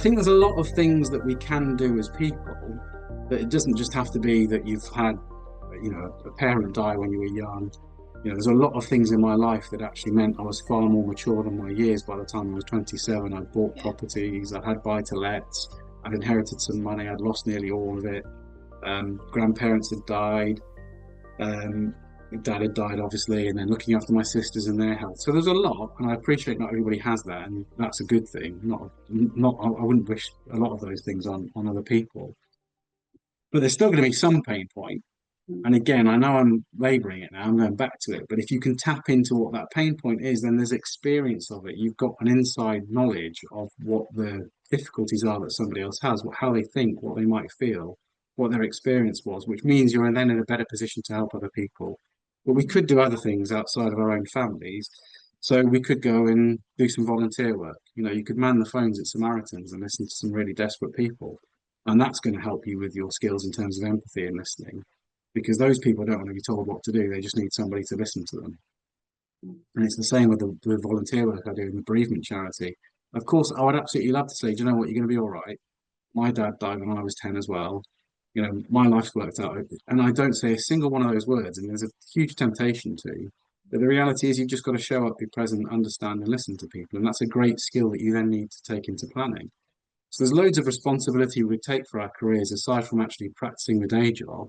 think there's a lot of things that we can do as people, that it doesn't just have to be that you've had, a parent die when you were young. There's a lot of things in my life that actually meant I was far more mature than my years. By the time I was 27, I'd bought Yeah. properties, I'd had buy-to-lets, I'd inherited some money, I'd lost nearly all of it. Grandparents had died. Um, Dad had died, obviously, and then looking after my sisters and their health. So there's a lot, and I appreciate not everybody has that, and that's a good thing. Not, I wouldn't wish a lot of those things on other people, but there's still going to be some pain point. Mm. And again, I know I'm labouring it now, I'm going back to it, but if you can tap into what that pain point is, then there's experience of it. You've got an inside knowledge of what the difficulties are that somebody else has, how they think, what they might feel, what their experience was, which means you're then in a better position to help other people. But we could do other things outside of our own families. So we could go and do some volunteer work. You could man the phones at Samaritans and listen to some really desperate people. And that's going to help you with your skills in terms of empathy and listening, because those people don't want to be told what to do. They just need somebody to listen to them. And it's the same with the volunteer work I do in the bereavement charity. Of course, I would absolutely love to say, do you know what, you're going to be all right. My dad died when I was 10 as well. My life's worked out. And I don't say a single one of those words. And there's a huge temptation to. But the reality is, you've just got to show up, be present, understand, and listen to people. And that's a great skill that you then need to take into planning. So there's loads of responsibility we take for our careers aside from actually practicing the day job.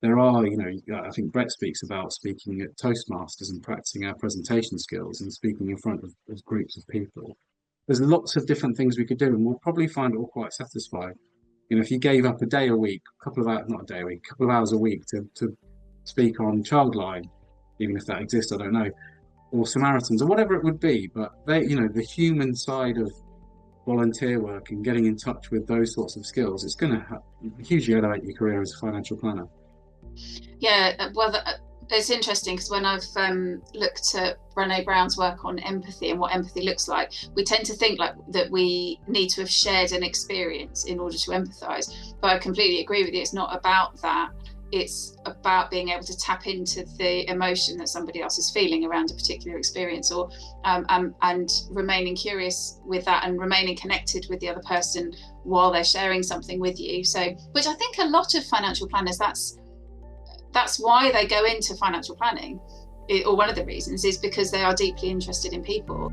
There are, I think Brett speaks about speaking at Toastmasters and practicing our presentation skills and speaking in front of groups of people. There's lots of different things we could do, and we'll probably find it all quite satisfying. If you gave up a day a week, a couple of hours, not a day a week, a couple of hours a week to speak on Childline, even if that exists, I don't know, or Samaritans or whatever it would be, but the human side of volunteer work and getting in touch with those sorts of skills, it's going to hugely elevate your career as a financial planner. Yeah, well, it's interesting because when I've looked at Brené Brown's work on empathy and what empathy looks like, we tend to think like that we need to have shared an experience in order to empathise. But I completely agree with you. It's not about that. It's about being able to tap into the emotion that somebody else is feeling around a particular experience, or and remaining curious with that and remaining connected with the other person while they're sharing something with you. So, which I think a lot of financial planners, that's why they go into financial planning, or one of the reasons is because they are deeply interested in people.